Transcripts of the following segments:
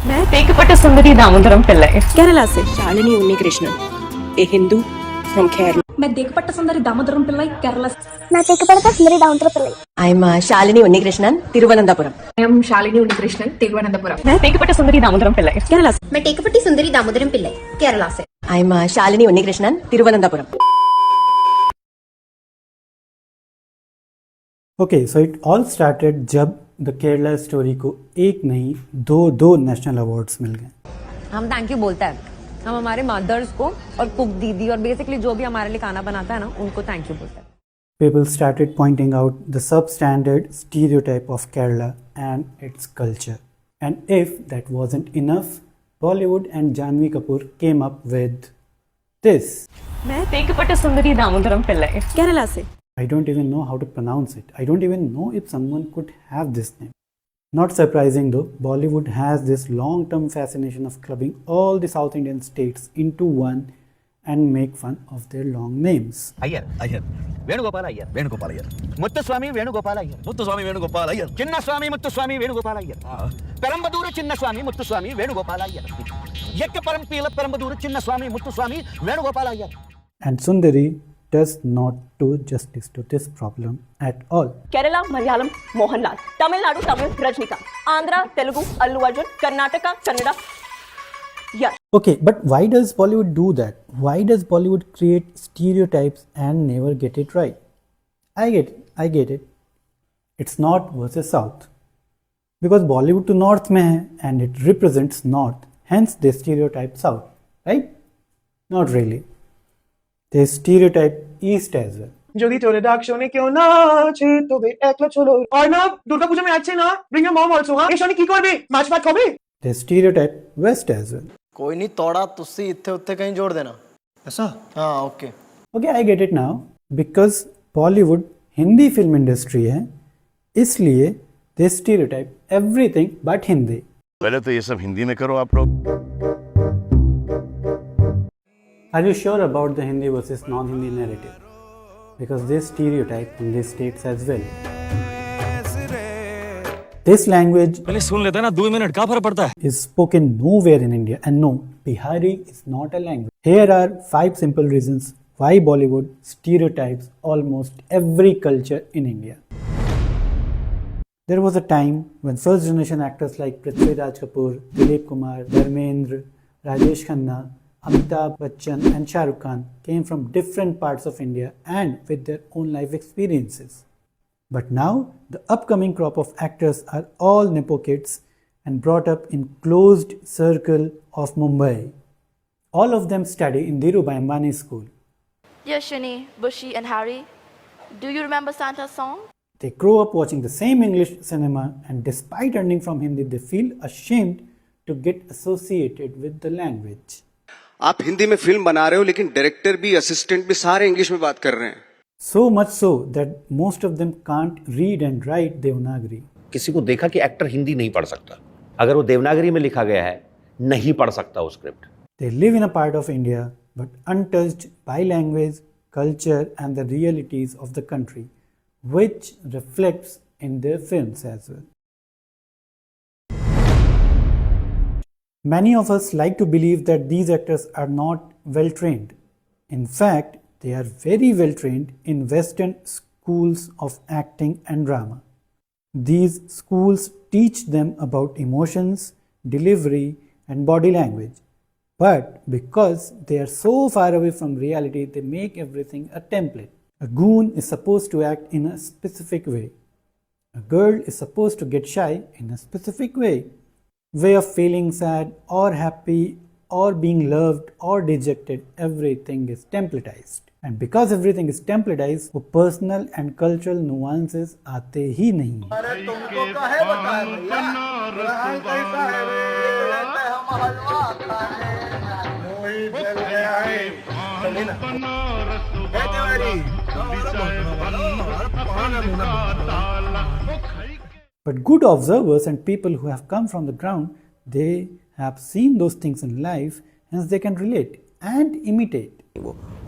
मैं तेकपट्ट सुंदरी दामोदरम पिल्लई केरला से Shalini Unnikrishnan, a Hindu from Kerala. मैं देखपट्ट सुंदरी दामोदरम पिल्लई केरला मैं तेकपट्ट सुंदरी Damodaram Pillai. I'm Shalini Unnikrishnan, Thiruvananthapuram. I am Shalini Unnikrishnan, Thiruvananthapuram. मैं तेकपट्ट सुंदरी दामोदरम पिल्लई Kerala से. मैं तेकपट्टी सुंदरी दामोदरम पिल्लई केरला से. I'm Shalini Unnikrishnan, Thiruvananthapuram. Okay so it all started जब द केरला स्टोरी को एक नहीं दो नेशनल अवार्ड्स मिल गए. हम थैंक यू बोलता है, हम हमारे मदर्स को और कुक दीदी और बेसिकली जो भी हमारे लिए खाना बनाता है ना, उनको थैंक यू बोलता है. People started pointing out the substandard stereotype of Kerala and its culture. And if that wasn't enough, Bollywood and Janhvi Kapoor came up with this. मैं तेकपट्ट सुंदरी दामोदरम पिल्लई Kerala से. I don't even know how to pronounce it. I don't even know if someone could have this name. Not surprising though, Bollywood has this long-term fascination of clubbing all the South Indian states into one and make fun of their long names. Iyer Venugopala Iyer Muthuswami Venugopala Iyer Chinnaswamy Muthuswami Venugopala Iyer Perambadur Chinnaswamy Muthuswami Venugopala Iyer ఎక్కపరం Peela Perambadur Chinnaswamy Muthuswami Venugopala Iyer. And Sundari does not do justice to this problem at all. Kerala Malayalam Mohanlal, Tamil Nadu Tamil Rajinikanth, Andhra Telugu Allu Arjun, Karnataka Kannada Yash. Okay, but why does Bollywood do that? Why does Bollywood create stereotypes and never get it right? I get it. It's North versus South. Because Bollywood to North mein hai and it represents North, hence they stereotype South, right? Not really. They stereotype East as well. যদি তোরে ডাক শোনে কেউ না আছে তবে একলা চলো আর না দুর্গাপূজা মে আছে না ব্রিং ইওর মম অলসো এই শোনে কি করবে মাছ ভাত খাবে. They stereotype West as well. ਕੋਈ ਨਹੀਂ ਤੋੜਾ ਤੁਸੀਂ ਇੱਥੇ ਉੱਥੇ ਕहीं ਜੋੜ ਦੇਣਾ ऐसा? हाँ okay. Okay, I get it now. Because Bollywood Hindi film industry है, इसलिए they stereotype everything but Hindi. पहले तो ये सब हिंदी में करो आप लोग. Are you sure about the Hindi versus non-Hindi narrative? Because they stereotype in these states as well. This language पहले सुन लेते ना 2 मिनट का फर्क पड़ता है. is spoken nowhere in India, and no, Bihari is not a language. Here are 5 simple reasons why Bollywood stereotypes almost every culture in India. There was a time when first generation actors like Prithvi Raj Kapoor, Dilip Kumar, Dharmendra, Rajesh Khanna, Amitabh Bachchan and Shah Rukh Khan came from different parts of India and with their own life experiences. But now, the upcoming crop of actors are all Nepo kids and brought up in closed circle of Mumbai. All of them study in Dhirubhai Ambani school. Yashini, Bushi and Harry, do you remember Santa's song? They grow up watching the same English cinema and despite earning from Hindi, they feel ashamed to get associated with the language. आप हिंदी में film बना रहे हो लेकिन director भी assistant भी सारे English में बात कर रहे हैं. So much so that most of them can't read and write Devanagari. किसी को देखा कि एक्टर हिंदी नहीं पढ़ सकता, अगर वो देवनागरी में लिखा गया है नहीं पढ़ सकता वो script. They live in a part of India but untouched by language, culture and the realities of the country, which reflects in their films as well. Many of us like to believe that these actors are not well trained. In fact, they are very well trained in Western schools of acting and drama. These schools teach them about emotions, delivery, and body language. But because they are so far away from reality, they make everything a template. A goon is supposed to act in a specific way. A girl is supposed to get shy in a specific way. Way of feeling sad or happy or being loved or dejected, everything is templatized. And because everything is templatized, वो personal and cultural nuances आते ही नहीं. But good observers and people who have come from the ground, they have seen those things in life, hence they can relate and imitate.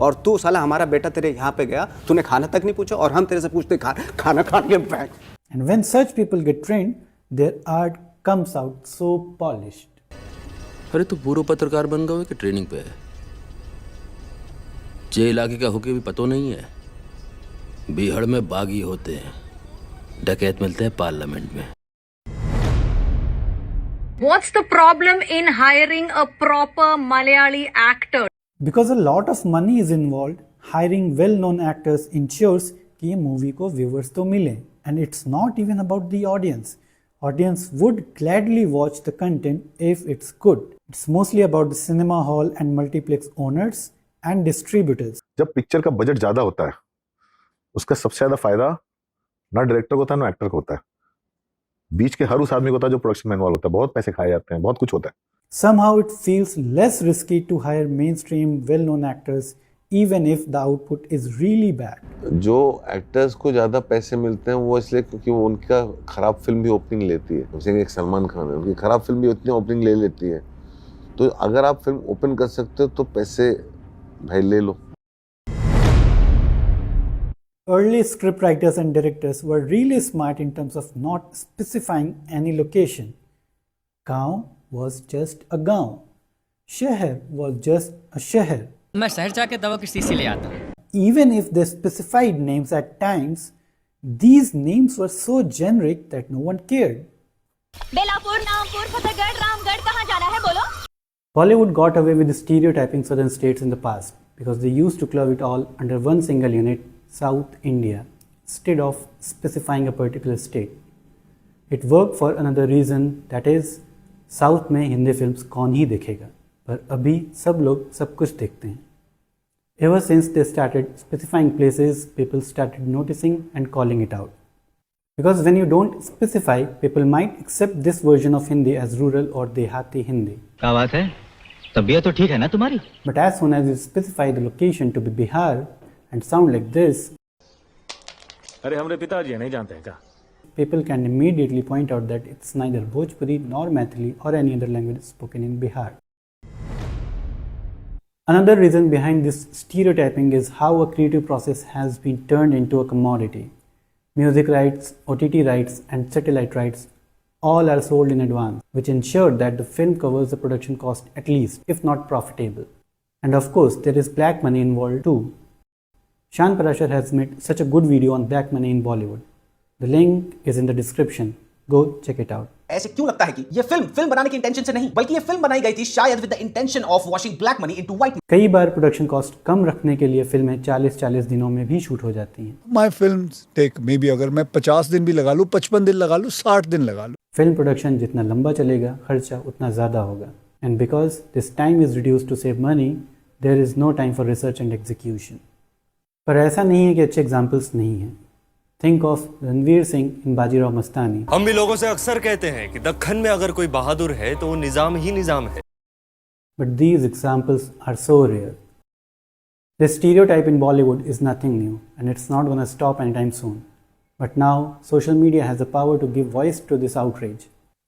और तू साला हमारा बेटा तेरे यहाँ पे गया, तूने खाना तक नहीं पूछा और हम तेरे से पूछते खाना खाने के बैठ. And when such people get trained, their art comes out so polished. अरे तू पूर्व पत्रकार बन गए कि ट्रेनिंग पे है? जे इलाके का होके भी पतो नहीं है। बीहड़ में बागी होते हैं, डकैत मिलते हैं पार्लियामेंट में। What's the problem in hiring a proper Malayali actor? Because a lot of money is involved, hiring well-known actors ensures कि ये मूवी को व्यूअर्स तो मिले, and it's not even about the audience. Audience would gladly watch the content if it's good. It's mostly about the cinema hall and multiplex owners and distributors. जब picture का budget ज्यादा होता है उसका सबसे ज्यादा फायदा ना डायरेक्टर को होता है ना एक्टर को होता है, बीच के हर उस आदमी को होता है जो प्रोडक्शन में इन्वॉल्व होता है। बहुत पैसे खाए जाते हैं, बहुत कुछ होता है। Somehow it feels less risky to hire mainstream well-known actors even if the output is really bad. जो एक्टर्स को ज्यादा पैसे मिलते हैं वो इसलिए क्योंकि वो उनका खराब फिल्म भी ओपनिंग लेती है। जैसे एक सलमान खान है, उनकी खराब फिल्म भी उतनी ओपनिंग ले लेती है। तो अगर आप फिल्म ओपन कर सकते हो तो पैसे भाई ले लो। Early scriptwriters and directors were really smart in terms of not specifying any location. गांव was just a गांव. शहर was just a शहर. मैं शहर जाके दवा की शीशी ले आता। Even if they specified names at times, these names were so generic that no one cared. Belapur, Rampur, Fatehgarh, Ramgarh, कहाँ जाना है बोलो? Bollywood got away with stereotyping southern states in the past because they used to club it all under one single unit, South India, instead of specifying a particular state. It worked for another reason, that is, South में Hindi films कौन ही देखेगा, पर अभी सब लोग सब कुछ देखते हैं. Ever since they started specifying places, people started noticing and calling it out. Because when you don't specify, people might accept this version of Hindi as rural or Dehati Hindi. क्या बात है? तबीयत तो ठीक है ना तुम्हारी? But as soon as you specify the location to be Bihar and sound like this, अरे हमारे पिताजी नहीं जानते हैं क्या? people can immediately point out that it's neither Bhojpuri nor Maithili or any other language spoken in Bihar. Another reason behind this stereotyping is how a creative process has been turned into a commodity. Music rights, OTT rights, and satellite rights all are sold in advance, which ensure that the film covers the production cost at least, if not profitable. And of course, there is black money involved too. Shan Parashar has made such a good video on black money in Bollywood. The link is in the description. Go check it out. ऐसे क्यों लगता है कि ये film बनाने की intention से नहीं, बल्कि ये फिल्म बनाई गई थी शायद with the intention of washing black money into white. कई बार प्रोडक्शन कॉस्ट कम रखने के लिए फिल्में 40-40 दिनों में भी शूट हो जाती हैं। My films take maybe अगर मैं 50 दिन भी लगा लूं, 55 दिन लगा लूं, 60 दिन लगा लूं। फिल्म प्रोडक्शन जितना लंबा चलेगा, खर्चा उतना ज़्यादा होगा। And because this time is reduced to save money, there is no time for research and execution. पर ऐसा नहीं है कि अच्छे एग्जाम्पल्स नहीं हैं। Think of Ranveer Singh in Bajirao Mastani. हम भी लोगों से अक्सर कहते हैं कि दक्खन में अगर कोई बहादुर है तो वो निजाम ही निजाम है। But these examples are so rare. The stereotype in Bollywood is nothing new, and it's not going to stop anytime soon. But now social media has the power to give voice to this outrage.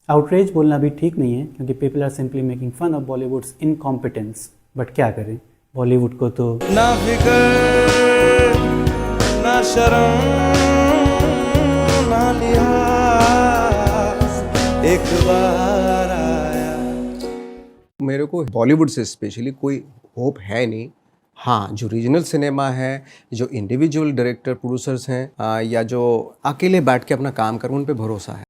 Outrage बोलना भी ठीक नहीं है, क्योंकि people are simply making fun of Bollywood's incompetence. But क्या करें, बॉलीवुड को तो ना फिक्र ना शर्म ना लिहाज, एक बार आया। मेरे को बॉलीवुड से स्पेशली कोई होप है नहीं। हाँ, जो रीजनल सिनेमा है, जो इंडिविजुअल डायरेक्टर प्रोड्यूसर्स हैं, या जो अकेले बैठ के अपना काम करें, उन पे भरोसा है।